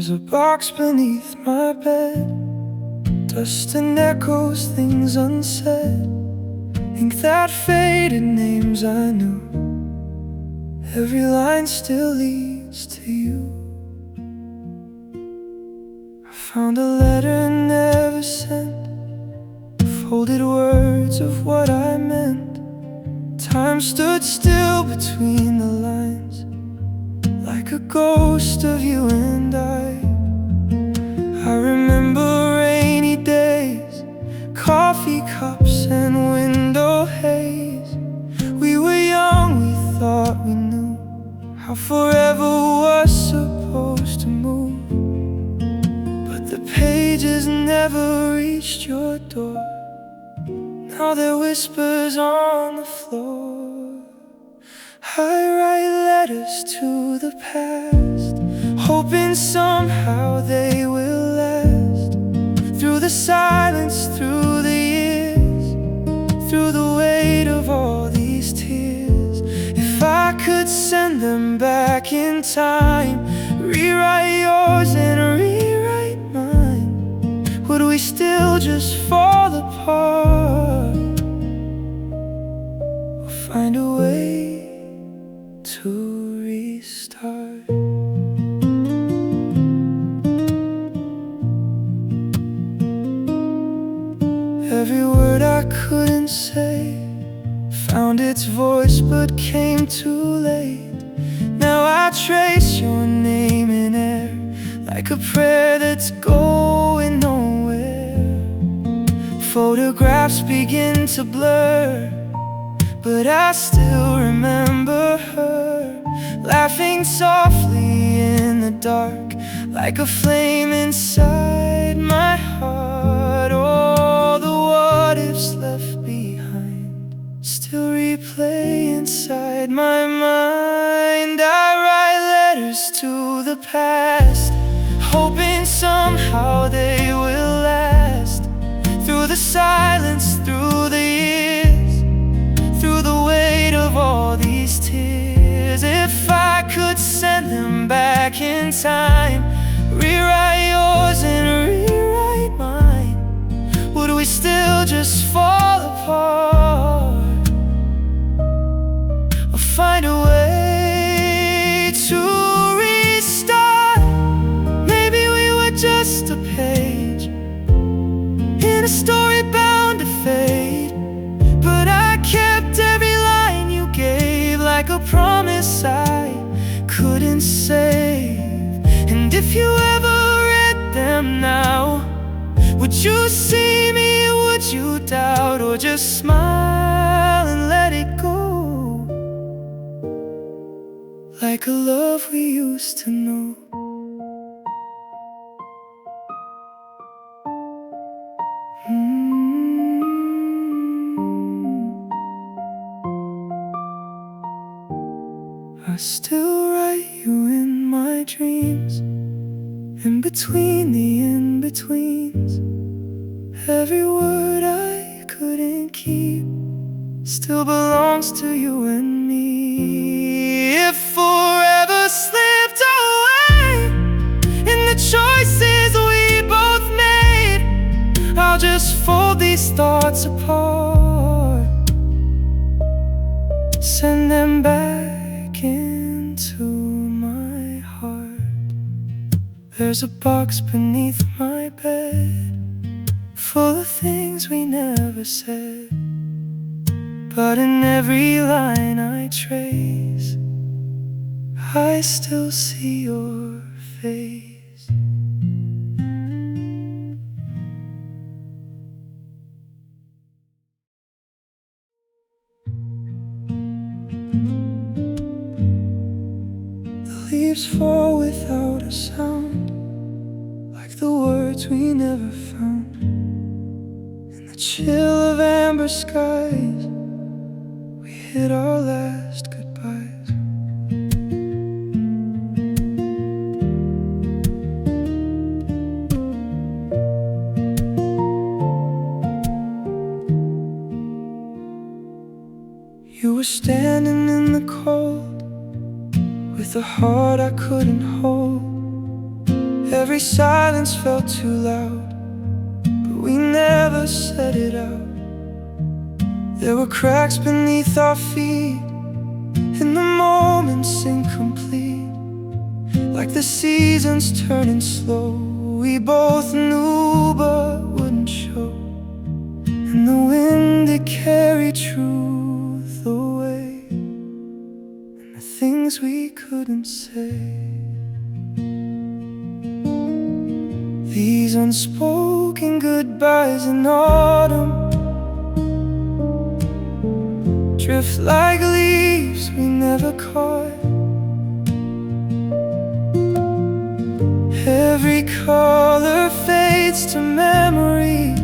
There's a box beneath my bed, dust and echoes, things unsaid, ink that faded, names I knew. Every line still leads to you. I found a letter never sent, folded words of what I meant. Time stood still between the lines, like a ghost of you and I remember rainy days, coffee cups and window haze. We were young, we thought we knew how forever was supposed to move, but the pages never reached your door. Now they're whispers on the floor. I write letters to the past, hoping somehow they will last. Through the silence, through the years, through the weight of all these tears. If I could send them back in time, rewrite yours and rewrite mine, would we still just fall apart, or find a way to restart? Every word I couldn't say found its voice but came too late. Now I trace your name in air, like a prayer that's going nowhere. Photographs begin to blur, but I still remember her, laughing softly in the dark, like a flame inside my heart. All the what ifs left behind still replay inside my mind. I write letters to the past, hoping somehow they will last. Through the silence, through the years, through the weight of all these tears. If I could send them back in time, rewrite yours and rewrite mine, would we still just fall apart, or find a way to restart? Maybe we were just a page in a story bound to fade, but I kept every line you gave, like a promise I couldn't save. And if you ever read them now, would you see me, would you doubt, or just smile and let it go, like a love we used to know? I still write you in my dreams, in between the in-betweens. Every word I couldn't keep still belongs to you and me. If forever slipped away in the choices we both made, I'll just fold these thoughts apart, send them back into my heart. There's a box beneath my bed, full of things we never said, but in every line I trace, I still see your face. The leaves fall without a sound, like the words we never found. In the chill of amber skies, we hid our last goodbyes. You were standing in the cold, with a heart I couldn't hold. Every silence felt too loud, but we never said it out. There were cracks beneath our feet, and the moments incomplete, like the seasons turning slow. We both knew but wouldn't show, and the wind, it carried truth away, and the things we couldn't say. These unspoken goodbyes in autumn drift like leaves we never caught. Every color fades to memory,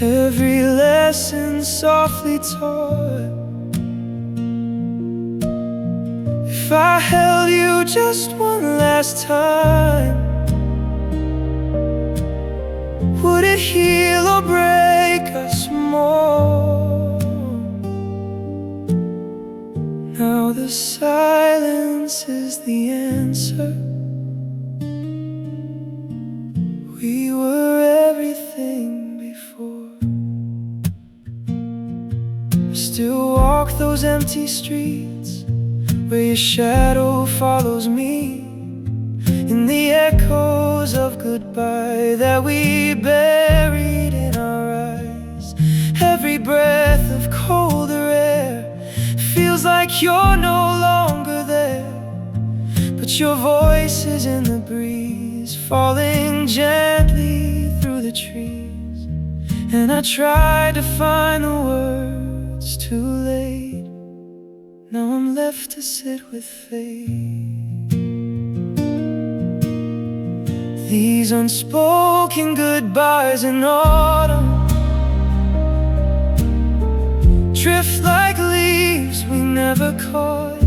every lesson softly taught. If I held you just one last time, would it heal or break us more? Now the silence is the answer. We were everything before. I still walk those empty streets where your shadow follows me, in the echoes of goodbye that we buried in our eyes. Every breath of colder air feels like you're no longer there, but your voice is in the breeze, falling gently through the trees. And I tried to find the words, too late. Now I'm left to sit with fate. These unspoken goodbyes in autumn drift like leaves we never caught.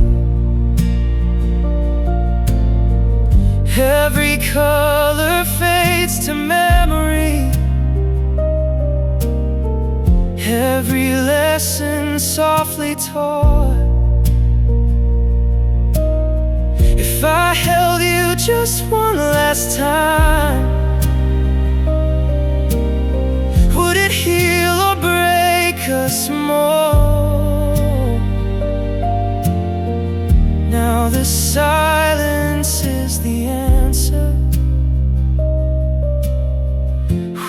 Every color fades to memory, every lesson softly taught. If I held you just one last time, would it heal or break us more? Now the silence is the answer.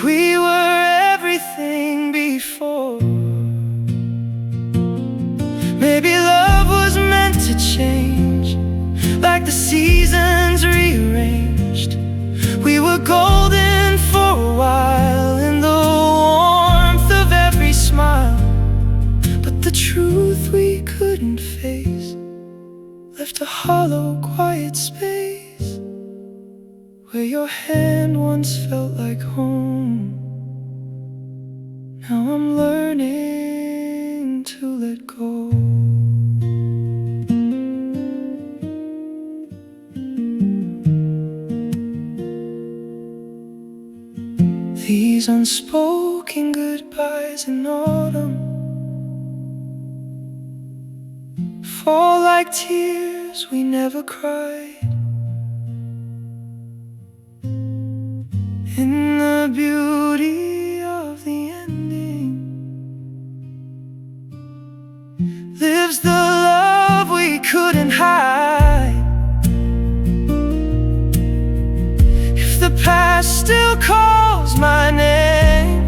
We were everything before. Maybe love was meant to change, like the seasons rearranged. We were golden for a while in the warmth of every smile, but the truth we couldn't face left a hollow, quiet space where your hand once felt like home. Now I'm learning to let go. These unspoken goodbyes in autumn fall like tears we never cried. In the beauty of the ending lives the love we couldn't hide. If the past still calls my name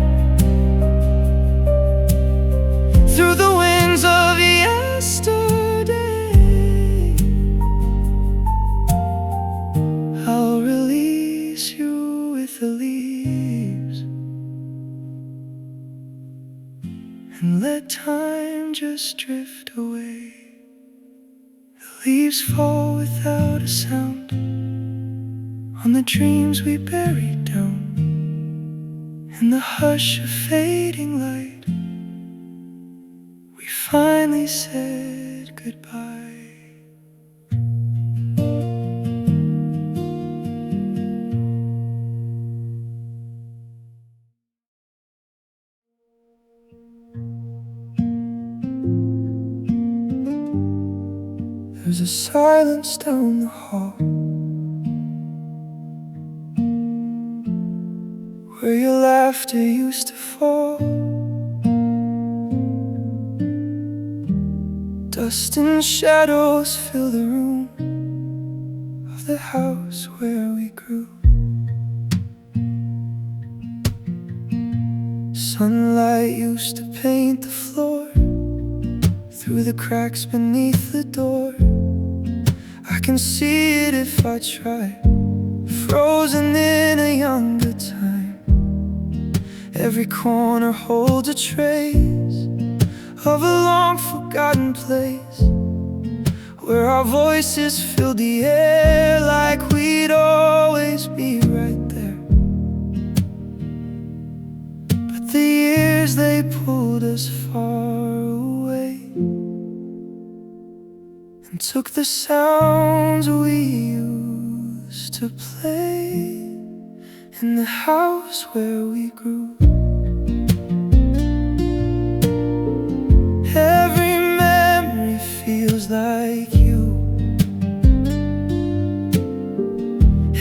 through the winds of yesterday, I'll release you with the leaves and let time just drift away. The leaves fall without a sound on the dreams we buried down. In the hush of fading light, we finally said goodbye. There's a silence down the hall, where your laughter used to fall. Dust and shadows fill the room of the house where we grew. Sunlight used to paint the floor through the cracks beneath the door. I can see it if I try, frozen in a younger time. Every corner holds a trace of a long forgotten place, where our voices filled the air like we'd always be right there. But the years, they pulled us far away and took the sounds we used to play in the house where we grew. Every memory feels like you.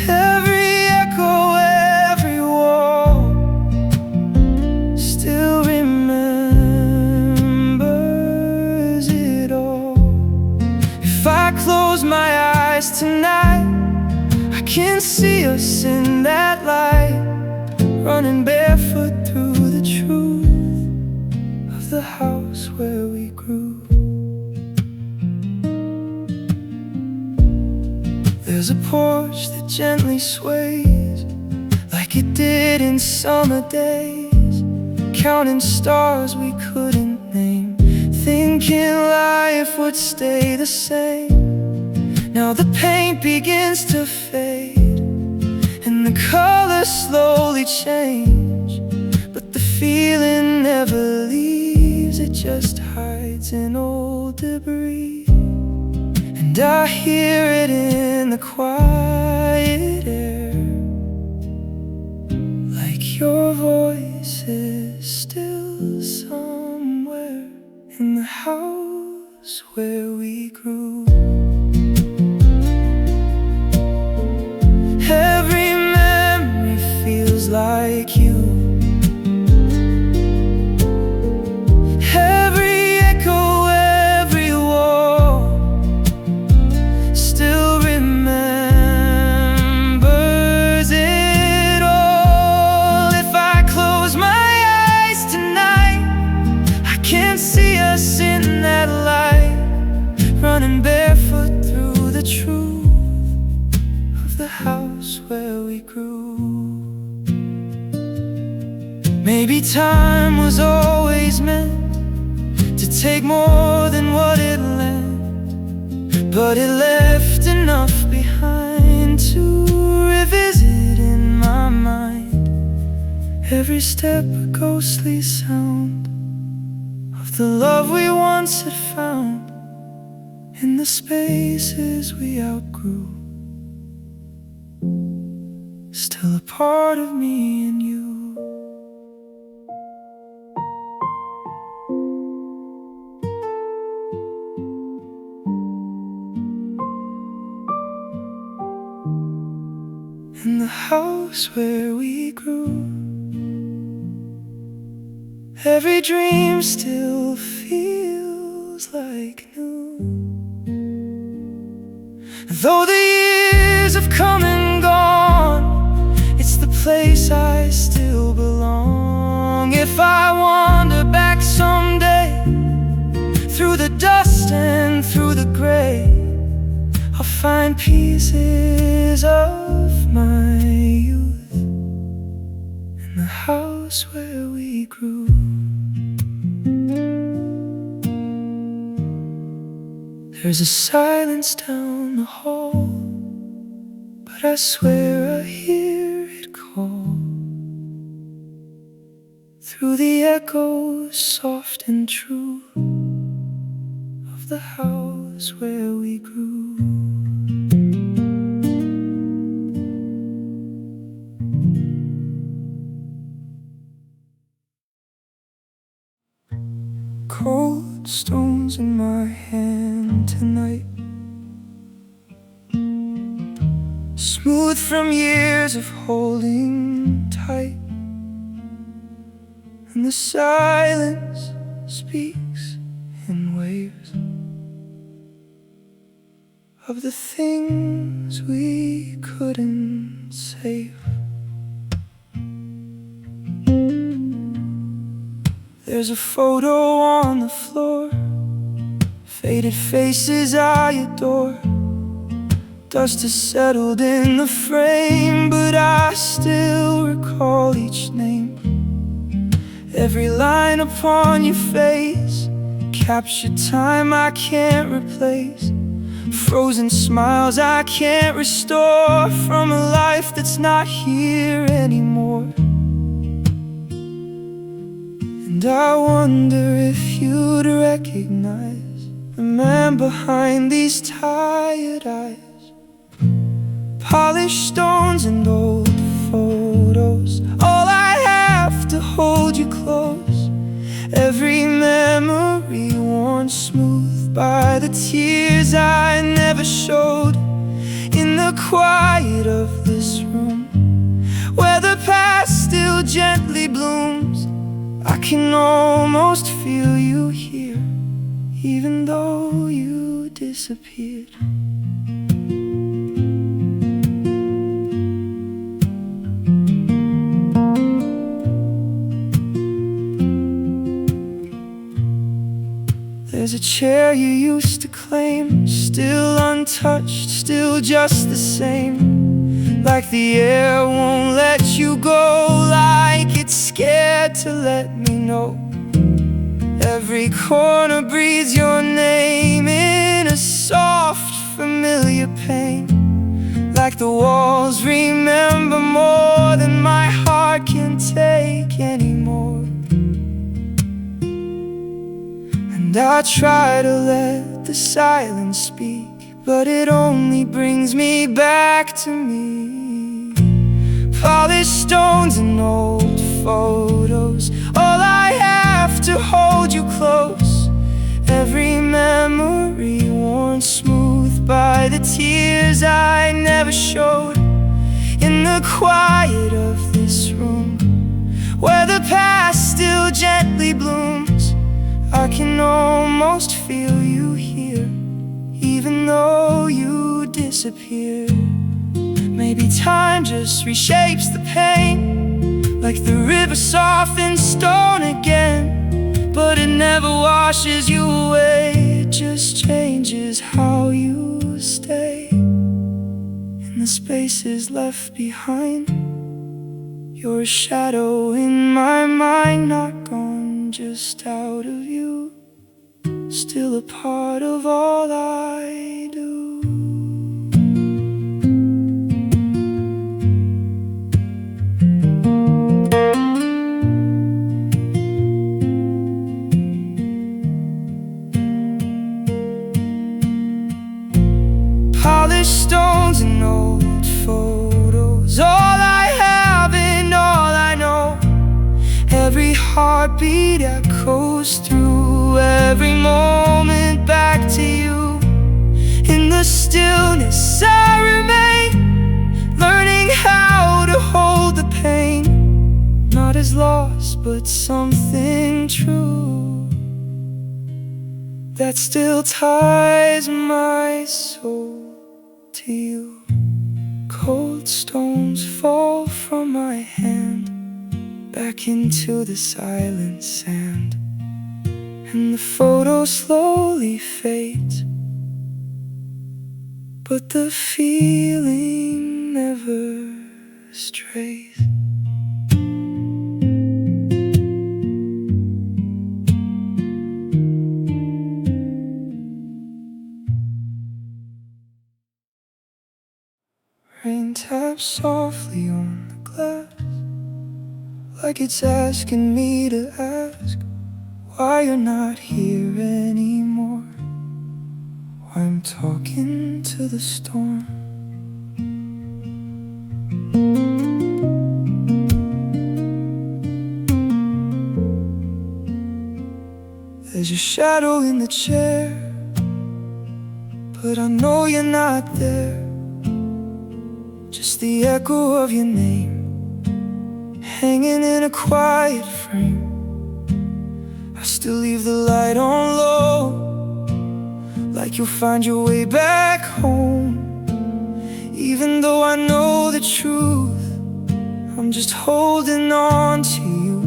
Every echo, every wall still remembers it all. If I close my eyes tonight, I can see us in that light, running barefoot through the truth of the house where we grew. There's a porch that gently sways like it did in summer days, counting stars we couldn't name, thinking life would stay the same. Now the paint begins to fade and the colors slowly change, but the feeling never leaves. It just hides in old debris, and I hear it in the quiet air, like your voice is still somewhere in the house where we grew. Every memory feels like you. Every echo, every wall still remembers it all. If I close my eyes tonight, I can see us in that light, running barefoot through the truth of the house where we grew. Maybe time was always meant to take more than what it lent, but it left enough behind to revisit in my mind. Every step a ghostly sound of the love we once had found in the spaces we outgrew, still a part of me and you. In the house where we grew, every dream still feels like new. Though the years have come and gone, it's the place I still belong. If I wander back someday, through the dust and through the gray, I'll find pieces of my youth in the house where we grew. There's a silence down the hall, but I swear I hear it call through the echoes soft and true of the house where we grew. Cold stones in my hand tonight, smooth from years of holding tight. and the silence speaks in waves of the things we couldn't save. There's a photo on the floor, faded faces I adore. Dust has settled in the frame, but I still recall each name. Every line upon your face captured time I can't replace, frozen smiles I can't restore from a life that's not here anymore. And I wonder if you'd recognize the man behind these tired eyes. Polished stones and old photos, all I have to hold you close. Every memory worn smooth by the tears I never showed. In the quiet of this room, where the past still gently blooms, I can almost feel you here, even though you disappeared. There's a chair you used to claim, still untouched, still just the same. Like the air won't let you go, like it's scared to let me know. Every corner breathes your name in a soft, familiar pain. Like the walls remember more than my heart can take anymore. And I try to let the silence speak, but it only brings me back to me. Polished stones and old photos, all I have to hold you close. Every memory worn smooth by the tears I never showed. In the quiet of this room, where the past still gently blooms, I can almost feel you here, even though you disappeared. Maybe time just reshapes the pain, like the river softens stone again. But it never washes you away, it just changes how you stay. In the spaces left behind, you're a shadow in my mind, not gone, just out of view, still a part of all I do. Polished stones and old photos, all I have and all I know. Every heartbeat echoes through every moment back to you. In the stillness I remain, learning how to hold the pain, not as loss but something true that still ties my soul to you. Cold stones fall from my hand back into the silent sand, and the photo slowly fades, but the feeling never strays. Rain taps softly on the glass, like it's asking me to ask why you're not here anymore. Why I'm talking to the storm. There's a shadow in the chair, but I know you're not there. Just the echo of your name hanging in a quiet frame. I still leave the light on low, like you'll find your way back home. Even though I know the truth, I'm just holding on to you.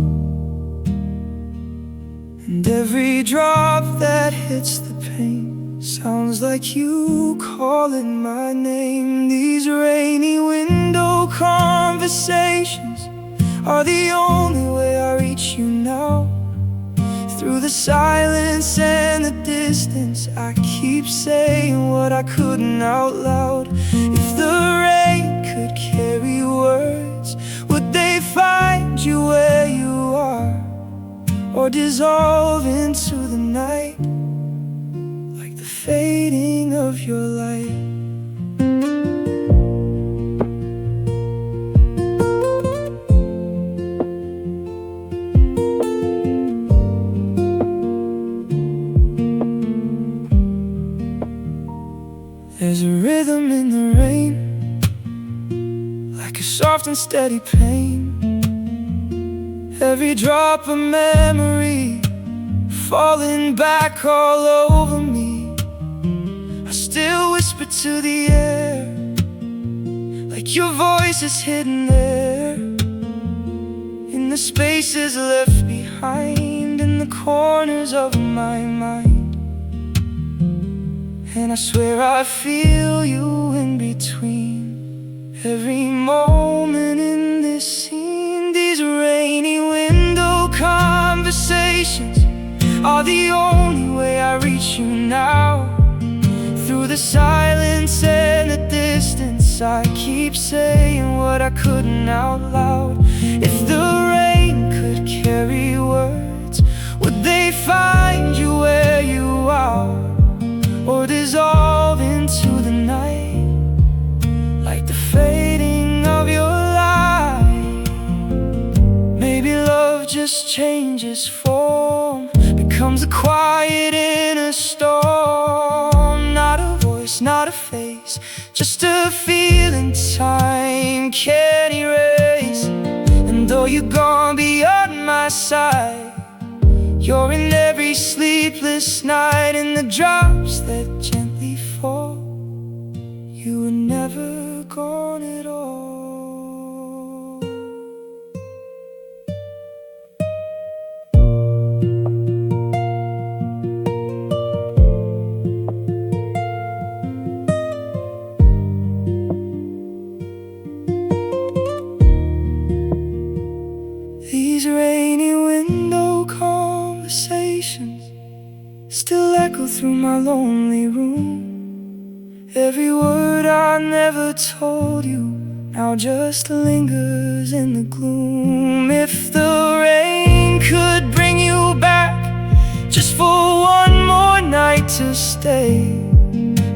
And every drop that hits the pain sounds like you calling my name. These rainy window conversations are the only way I reach you now. Through the silence and the distance, I keep saying what I couldn't out loud. If the rain could carry words, would they find you where you are, or dissolve into the night like the fading of your light? There's a rhythm in the rain, like a soft and steady pain. Every drop a memory falling back all over me. I still whisper to the air, like your voice is hidden there, in the spaces left behind, in the corners of my mind. And I swear I feel you in between every moment in this scene. These rainy window conversations are the only way I reach you now. Through the silence and the distance, I keep saying what I couldn't out loud. If the rain could carry words, would they find you where you are, or dissolve into the night like the fading of your light? Maybe love just changes form, becomes a quiet in a storm. Not a voice, not a face, just a feeling time can't erase. And though you're gone beyond my sight, you're in every sleepless night, in the drops that gently fall. You were never gone at all. These rainy window conversations still echo through my lonely room. Every word I never told you now just lingers in the gloom. If the rain could bring you back just for one more night to stay,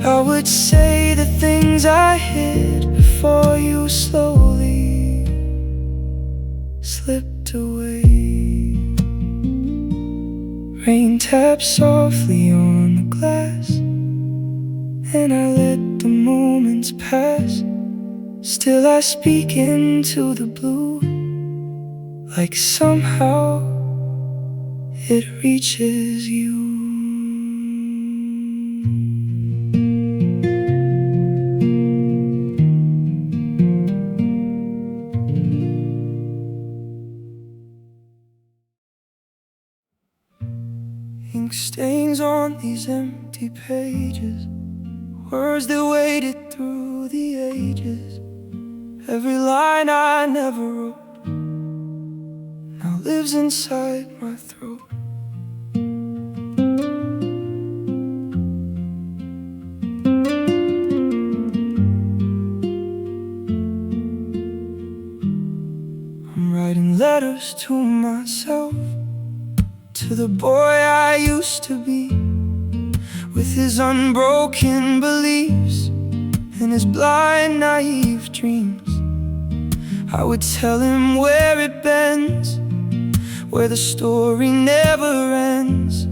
I would say the things I hid before you slowly slipped away. Rain taps softly on the glass, and I let the moments pass. Still I speak into the blue, like somehow it reaches you. Ink stains on these empty pages, words that waited through the ages. Every line I never wrote now lives inside my throat. I'm writing letters to myself, to the boy I used to be, with his unbroken beliefs and his blind, naive dreams. I would tell him where it bends, where the story never ends,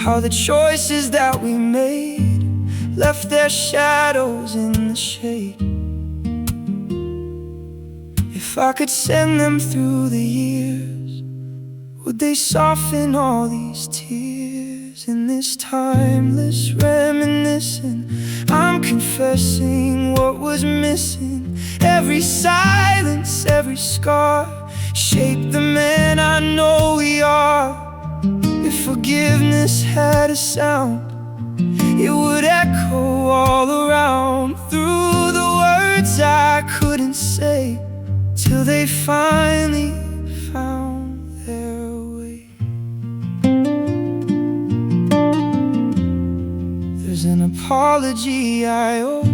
how the choices that we made left their shadows in the shade. If I could send them through the years, Would they soften all these tears in this timeless reminiscing? I'm confessing what was missing. Every silence, every scar shaped the man I know we are. If forgiveness had a sound, it would echo all around, through the words I couldn't say, till they finally found their way. There's an apology I owe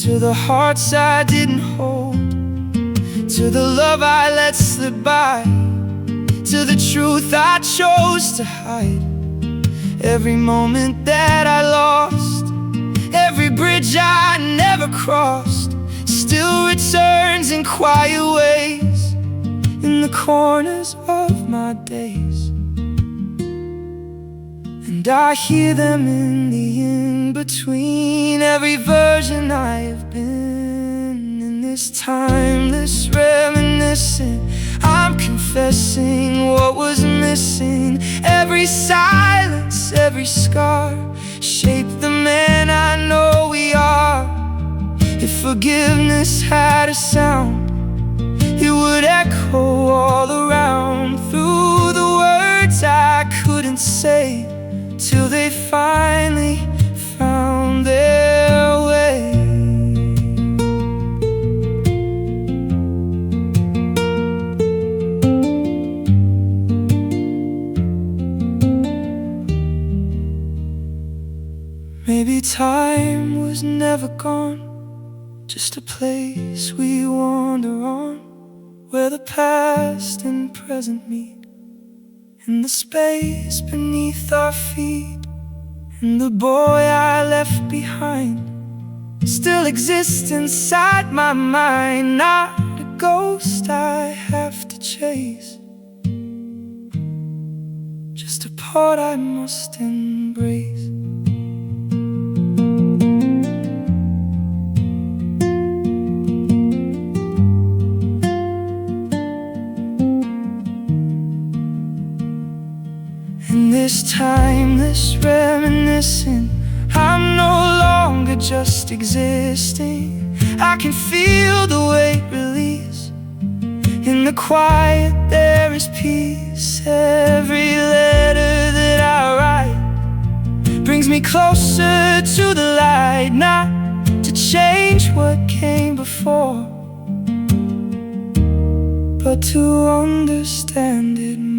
to the hearts I didn't hold, to the love I let slip by, to the truth I chose to hide. Every moment that I lost, every bridge I never crossed, still returns in quiet ways in the corners of my days. And I hear them in the in-between, every version I have been. In this timeless reminiscing, I'm confessing what was missing. Every silence, every scar shaped the man I know we are. If forgiveness had a sound, it would echo all around, through the words I couldn't say, till they finally found their way. Maybe time was never gone, just a place we wander on, where the past and present meet, in the space beneath our feet. And the boy I left behind still exists inside my mind, not a ghost I have to chase, just a part I must embrace. In this timeless reminiscing, I'm no longer just existing. I can feel the weight release. In the quiet there is peace. Every letter that I write brings me closer to the light, not to change what came before, but to understand it more.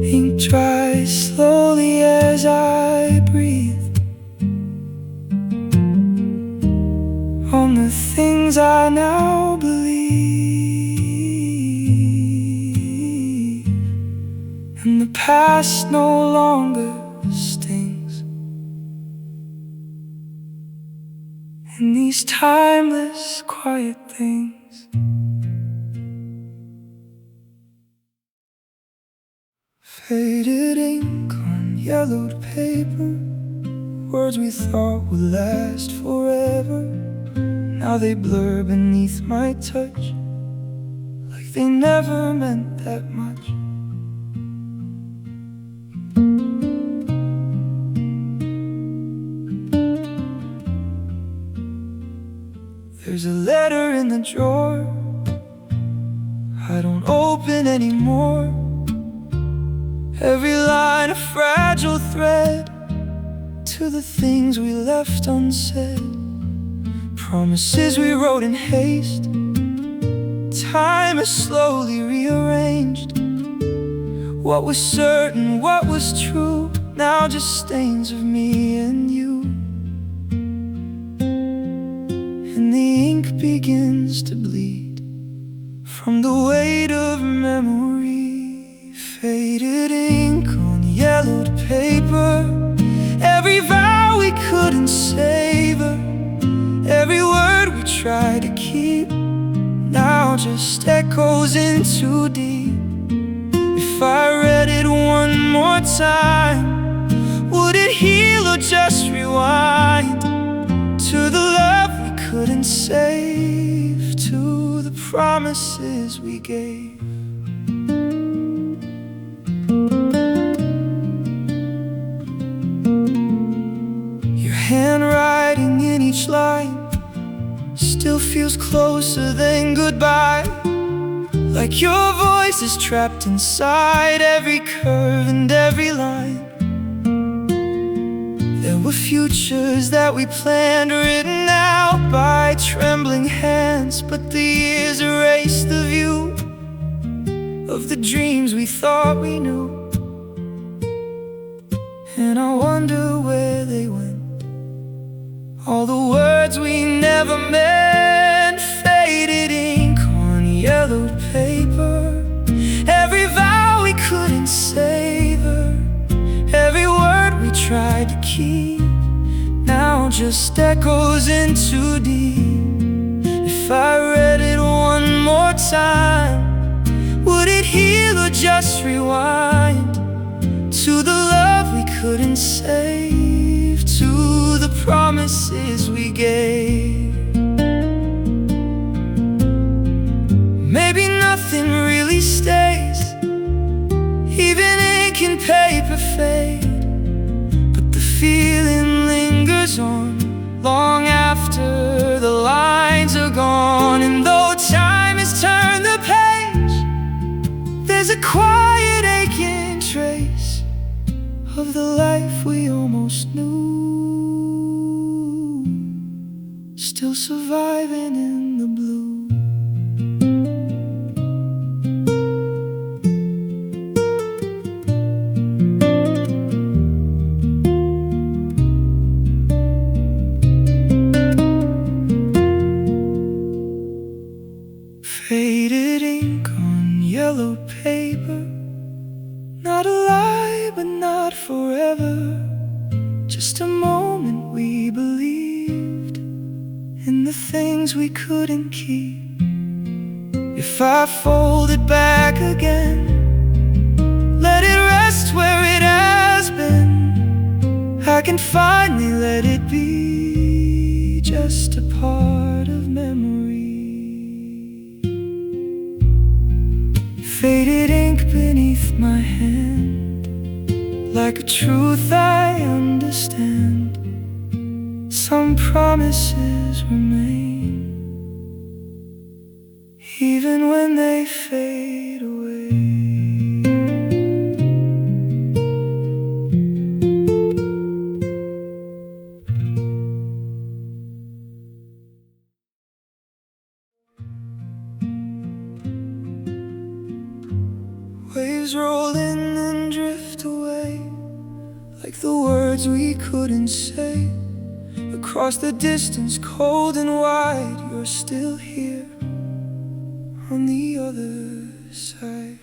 Ink dries slowly as I breathe on the things I now believe, and the past no longer stings. In these timeless, quiet things, faded ink on yellowed paper, words we thought would last forever. Now they blur beneath my touch, like they never meant that much. There's a letter in the drawer I don't open anymore. Every line a fragile thread to the things we left unsaid, promises we wrote in haste. Time has slowly rearranged what was certain, what was true, now just stains of me and you. And the ink begins to bleed from the weight of memory. Faded ink on yellowed paper, every vow we couldn't savor, every word we tried to keep, now just echoes in too deep. If I read it one more time, would it heal or just rewind to the love we couldn't save, to the promises we gave. Your handwriting in each line still feels closer than goodbye, like your voice is trapped inside every curve and every line. There were futures that we planned, written out by trembling hands, but the years erased the view of the dreams we thought we knew. And I wonder where they went, all the words we never meant, faded ink on yellowed paper, every vow we couldn't savor, every word we tried to keep, now just echoes in too deep. If I read it one more time, would it heal or just rewind to the love we couldn't save, to the promises we gave? Maybe nothing really stays, even ink and paper fade, but the feeling lingers on long after the lines are gone. And though time has turned the page, there's a quiet aching trace of the life we almost knew, still surviving in the blue. Faded ink on yellowed paper, not a lie but not forever, just a moment we believed in the things we couldn't keep. If I fold it back again, let it rest where it has been, I can finally let it be just a part of memory. Faded ink beneath my hand, like a truth I understand. Some promises remain, even when they fade away. Waves roll in and drift away, like the words we couldn't say. Across the distance, cold and wide, you're still here on the other side.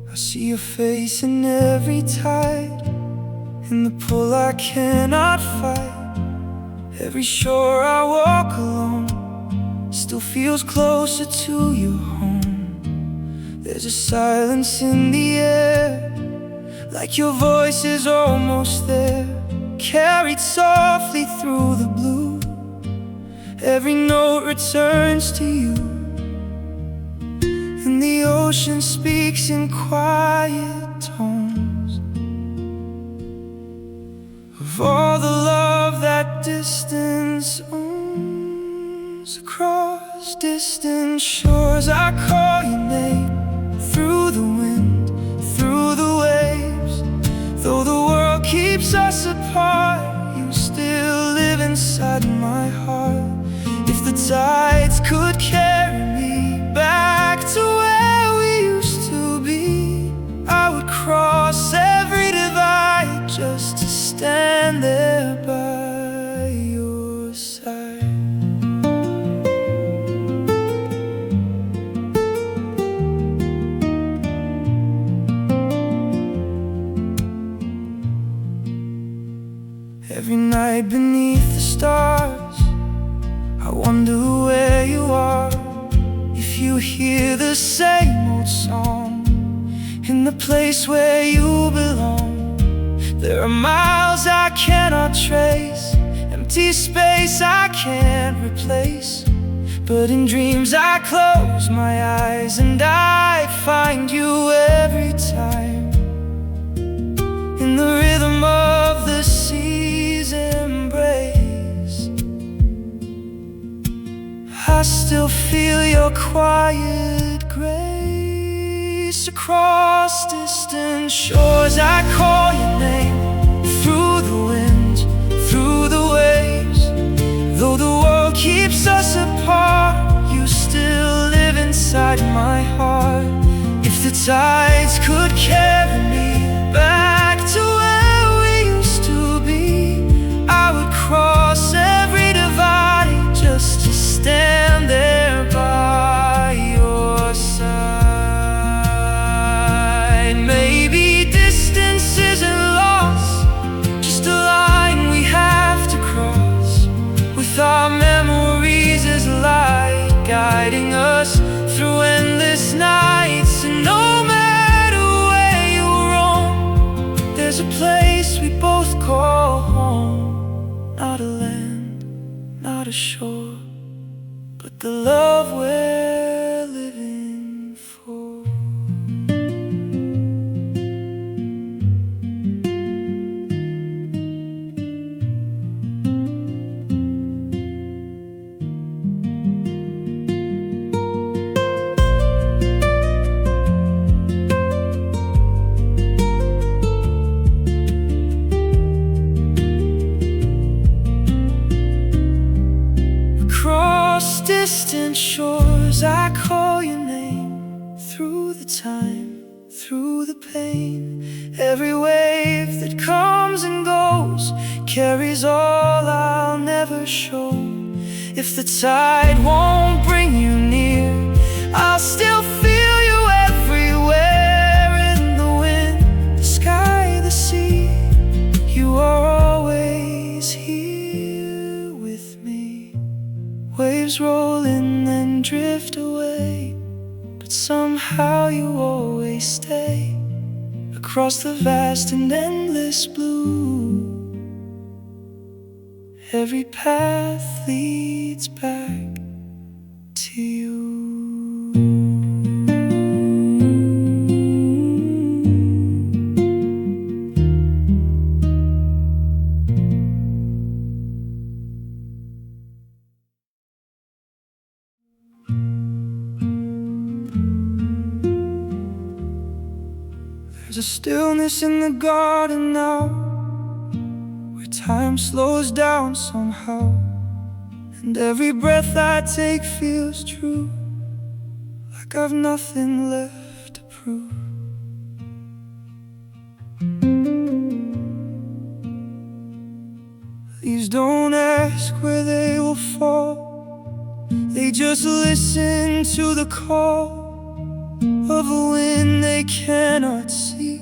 I see your face in every tide, in the pull I cannot fight. Every shore I walk alone still feels closer to your home. There's a silence in the air, like your voice is almost there, carried softly through the blue. Every note returns to you, and the ocean speaks in quiet tones of all the love that distance owns. Across distant shores I call your name, through the wind, through the waves. Though the world keeps us apart, you still live inside my heart. If the tides could carry me back to where we used to be, I would cross every divide just to stand there by your side. Every night beneath the stars, I wonder where you are. If you hear the same old song, in the place where you belong. There are miles I cannot trace, empty space I can't replace. But in dreams I close my eyes and I find you every time. In the rhythm of the sea's embrace, I still feel your quiet grace. Across distant shores I call your name, through the wind, through the waves. Though the world keeps us apart, you still live inside my heart. If the tides could carry me back to where we used to be, I would cross every divide just to stand there by your side. Maybe distance isn't lost, just a line we have to cross, with our memories as light guiding us through endless nights. And no matter where you roam, there's a place we both call home. Not a land, not a shore, but the love we're living for. Across distant shores I call your name, through the time, through the pain. Every wave that comes and goes carries all I'll never show. If the tide won't bring you near, I'll still feel you everywhere. In the wind, the sky, the sea, you are always here with me. Waves roll in and drift away, but somehow you always stay. Across the vast and endless blue, every path leads back to you. There's a stillness in the garden now, where time slows down somehow, and every breath I take feels true, like I've nothing left to prove. Leaves don't ask where they will fall, they just listen to the call of a wind they cannot see,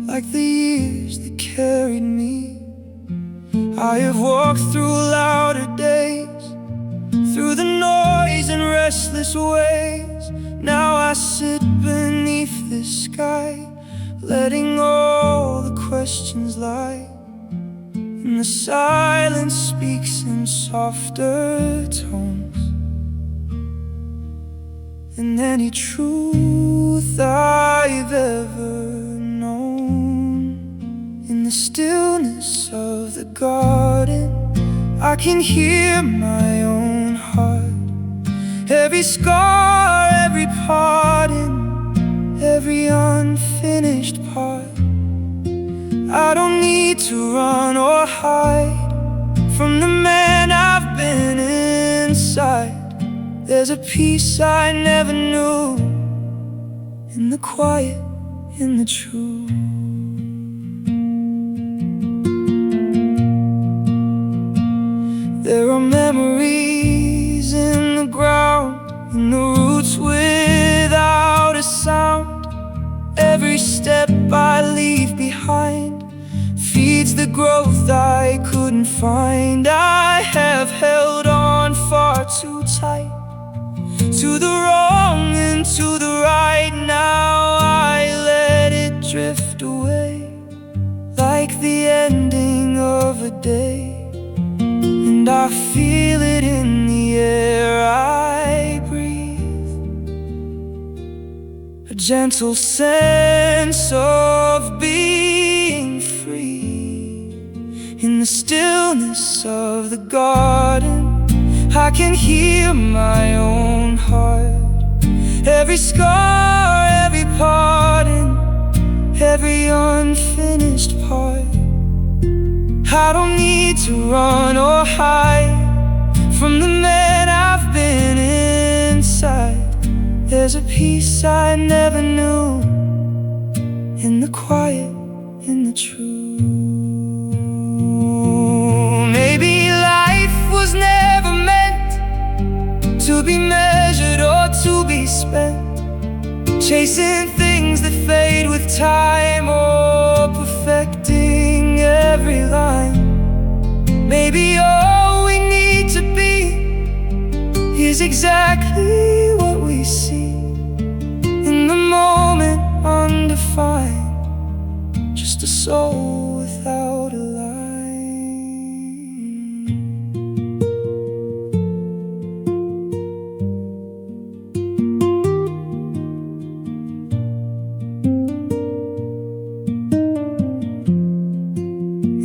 like the years that carried me. I have walked through louder days, through the noise and restless ways. Now I sit beneath this sky, letting all the questions lie. And the silence speaks in softer tones than any truth I've ever known. In the stillness of the garden, I can hear my own heart. Every scar, every pardon, every unfinished part. I don't need to run or hide from the man I've been inside. There's a peace I never knew, in the quiet, in the true. There are memories in the ground, in the roots without a sound. Every step I leave behind feeds the growth I couldn't find. I have held on far too tight to the wrong and to the right. Now I a gentle sense of being free. In the stillness of the garden, I can hear my own heart. Every scar, every pardon, every unfinished part. I don't need to run or hide from the man I've been inside. There's a peace I never knew, in the quiet, in the true. Maybe life was never meant to be measured or to be spent chasing things that fade with time, or perfecting every line. Maybe all we need to be is exactly what we see in the moment, undefined, just a soul without a line.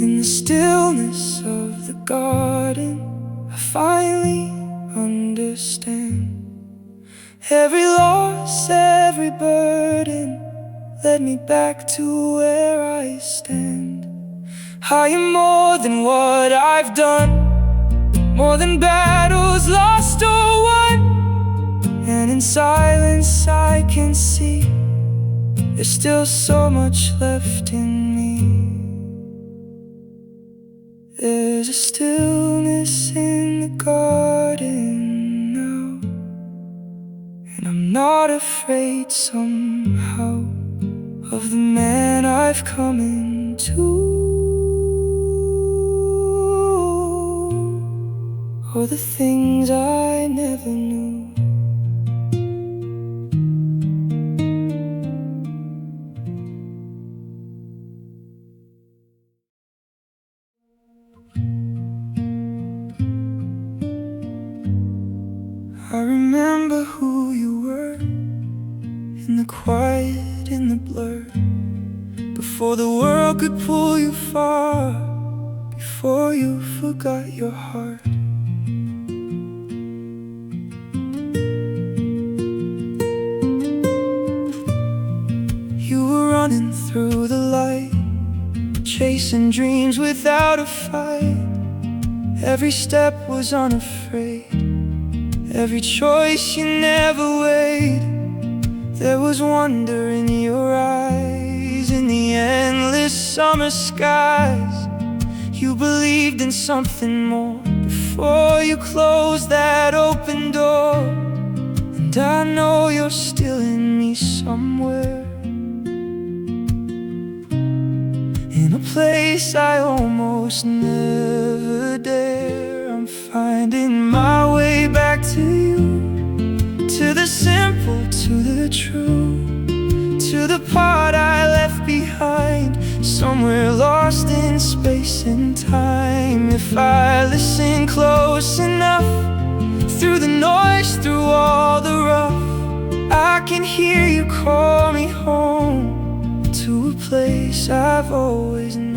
In the stillness of the garden, I finally understand. Every loss, every burden led me back to where I stand. I am more than what I've done, more than battles lost or won. And in silence I can see there's still so much left in me. There's a stillness in the garden now, and I'm not afraid somehow of the man I've come into, or the things I never knew. I remember who you were, in the quiet, in the blur, before the world could pull you far, before you forgot your heart. You were running through the light, chasing dreams without a fight. Every step was unafraid, every choice you never weighed. There was wonder in your eyes, in the endless summer skies. You believed in something more before you closed that open door. And I know you're still in me somewhere, in a place I almost never dare. I'm finding my way back to you, to the simple, to the true, to the part I left behind, somewhere lost in space and time. If I listen close enough, through the noise, through all the rough, I can hear you call me home, to a place I've always known.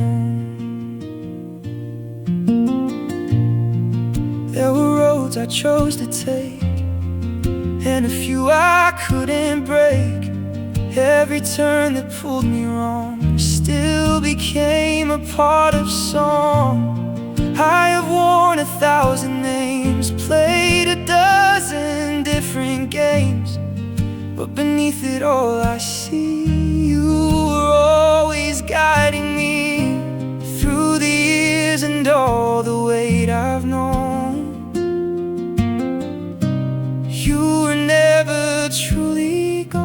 There were roads I chose to take, and a few I couldn't break. Every turn that pulled me wrong still became a part of song. I have worn 1,000 names, played 12 different games, but beneath it all I see you were always guiding me through the years and all the weight I've known. You were never truly gone.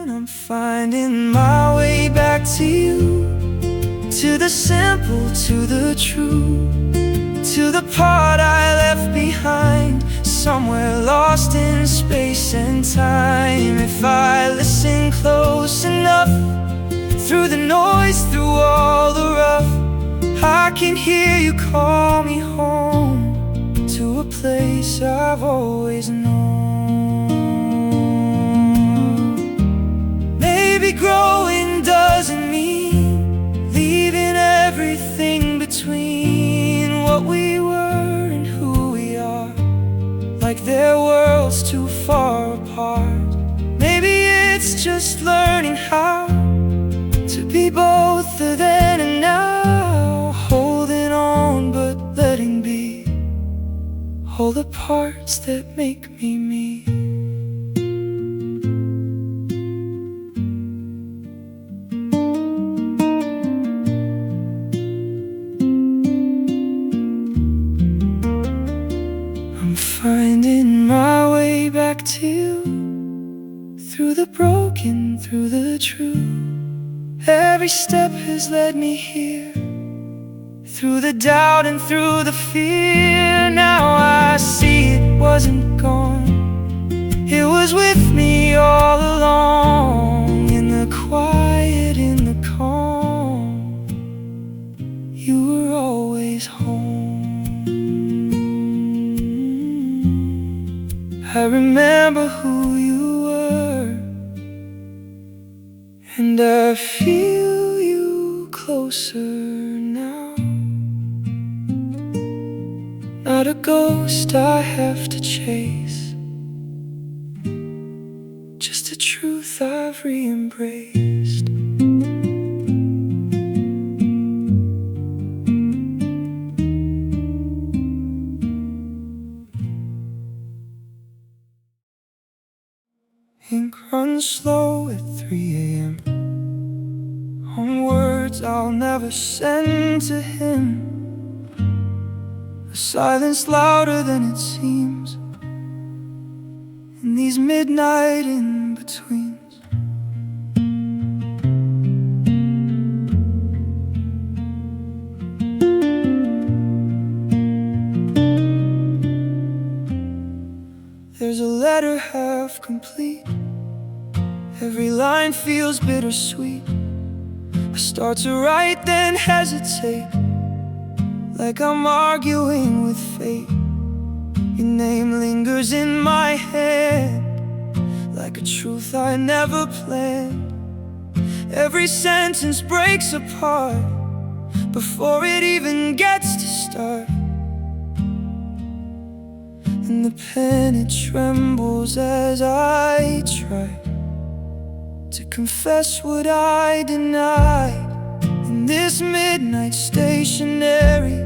I'm finding my way back to you, to the simple, to the true, to the part I left behind, somewhere lost in space and time. If I listen close enough, through the noise, through all the rough, I can hear you call me home, to a place I've always known. just learning how to be both the then and now, holding on but letting be all the parts that make me me. I'm finding my way back to you, through the broken, through the true. Every step has led me here, through the doubt and through the fear. Now I see it wasn't gone, it was with me all along. In the quiet, in the calm, you were always home. I remember who you were, and I feel you closer now. Not a ghost I have to chase, just a truth I've re-embraced. Ink runs slow at 3 a.m. on words I'll never send to him. A silence louder than it seems in these midnight in-betweens. There's a letter half complete, every line feels bittersweet. I start to write, then hesitate, like I'm arguing with fate. Your name lingers in my head, like a truth I never planned. Every sentence breaks apart before it even gets to start. And the pen, it trembles as I try to confess what I denied. In this midnight stationery,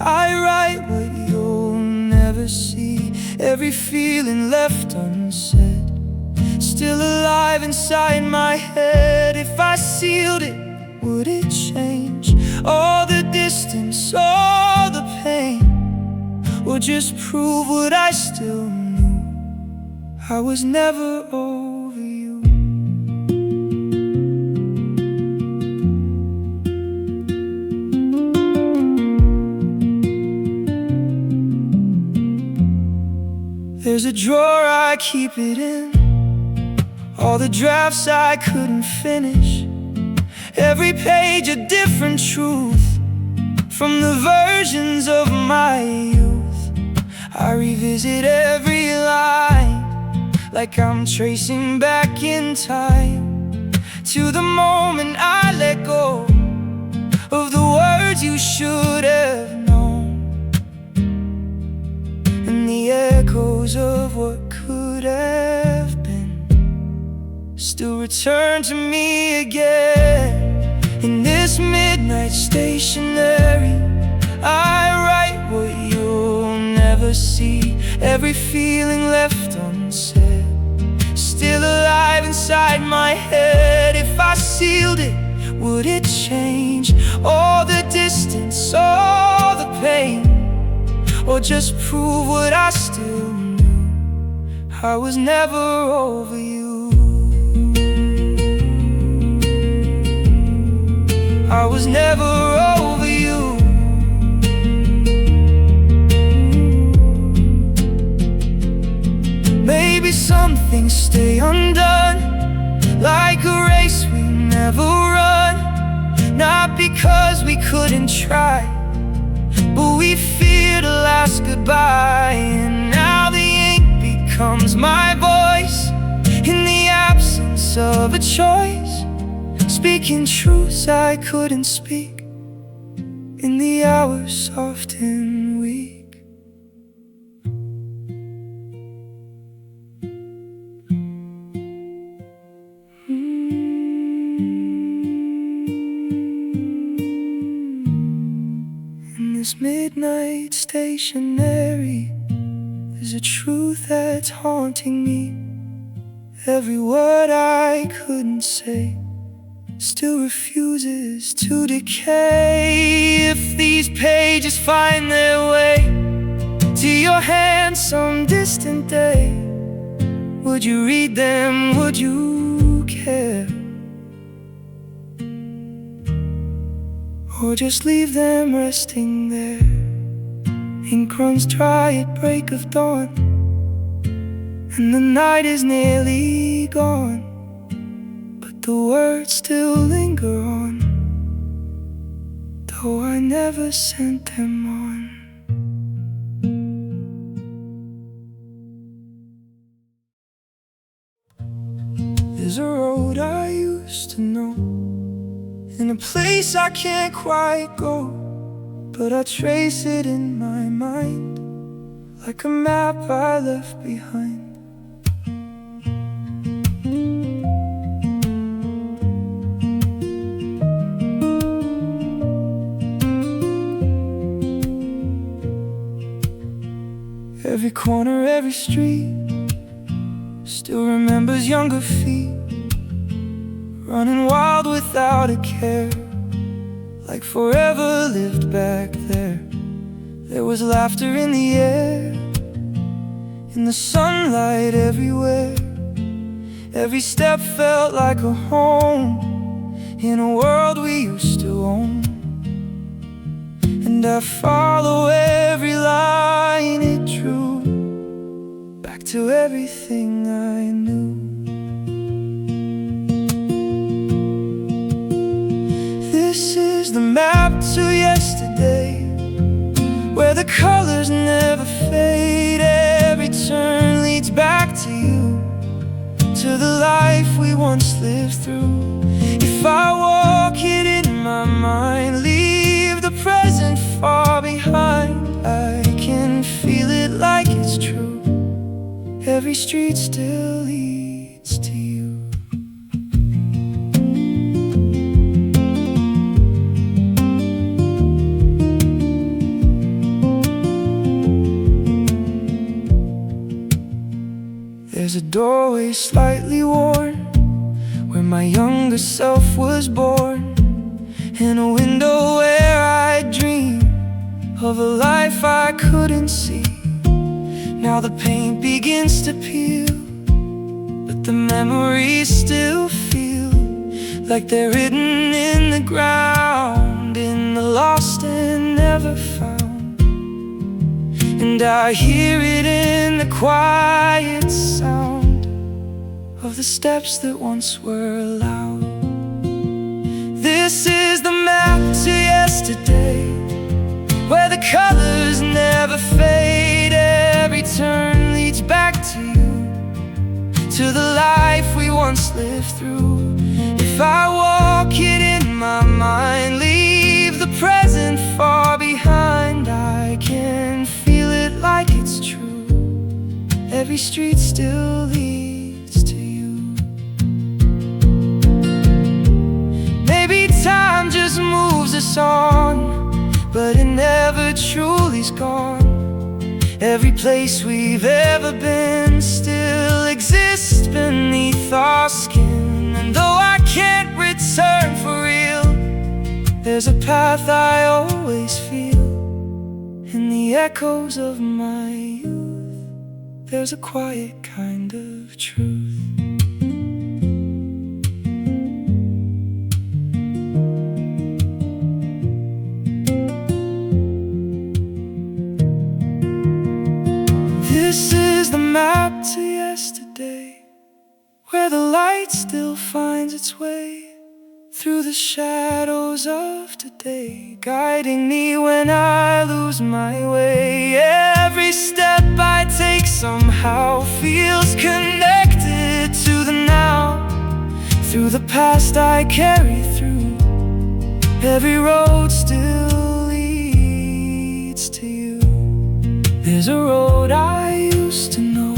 I write what you'll never see. Every feeling left unsaid, still alive inside my head. If I sealed it, would it change all the distance, all the pain, or just prove what I still knew? I was never over you. There's a drawer I keep it in, all the drafts I couldn't finish. Every page a different truth from the versions of my youth. I revisit every line, like I'm tracing back in time to the moment I let go of the words you should have known. And the echoes of what could have been still return to me again. In this midnight stationery, I write what you'll never see. Every feeling left unsaid, still alive inside my head. If I sealed it, would it change all the distance, all the pain, or just prove what I still knew? I was never over you. I was never over you. Maybe some things stay undone, like a race we never run. Not because we couldn't try, but we feared a last goodbye. And now the ink becomes my voice in the absence of a choice, speaking truths I couldn't speak in the hours soft and weak. this midnight stationary. There's a truth that's haunting me. Every word I couldn't say still refuses to decay. If these pages find their way to your hand some distant day, would you read them? Would you care? Or just leave them resting there? Ink runs dry at break of dawn, and the night is nearly gone, but the words still linger on, though I never sent them on. There's a road I used to know, in a place I can't quite go, but I trace it in my mind like a map I left behind. Every corner, every street still remembers younger feet running wild without a care, like forever lived back there. There was laughter in the air, in the sunlight everywhere. Every step felt like a home in a world we used to own. And I follow every line it drew back to everything I knew. This is the map to yesterday, where the colors never fade. Every turn leads back to you, to the life we once lived through. If I walk it in my mind, leave the present far behind, I can feel it like it's true. Every street still leads to you. There's a doorway slightly worn, where my younger self was born, and a window where I dream of a life I couldn't see. Now the paint begins to peel, but the memories still feel like they're written in the ground, in the lost and never found. And I hear it in the quiet sound of the steps that once were loud. This is the map to yesterday, where the colors never fade. Every turn leads back to you, to the life we once lived through. If I walk it in my mind, leave the present far behind, I can feel it like it's true. Every street still leads to you. Maybe time just moves us on, but it never truly's gone. Every place we've ever been still exists beneath our skin. And though I can't return for real, there's a path I always feel in the echoes of my youth. There's a quiet kind of truth. This is the map to yesterday, where the light still finds its way through the shadows of today, guiding me when I lose my way. Every step I take somehow feels connected to the now, through the past I carry through. Every road still leads to you. There's a road I used to know,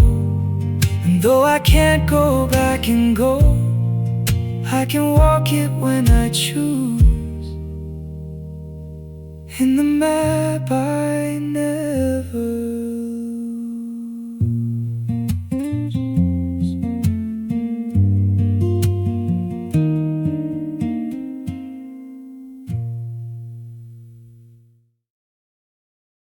and though I can't go back and go, I can walk it when I choose. in the map I never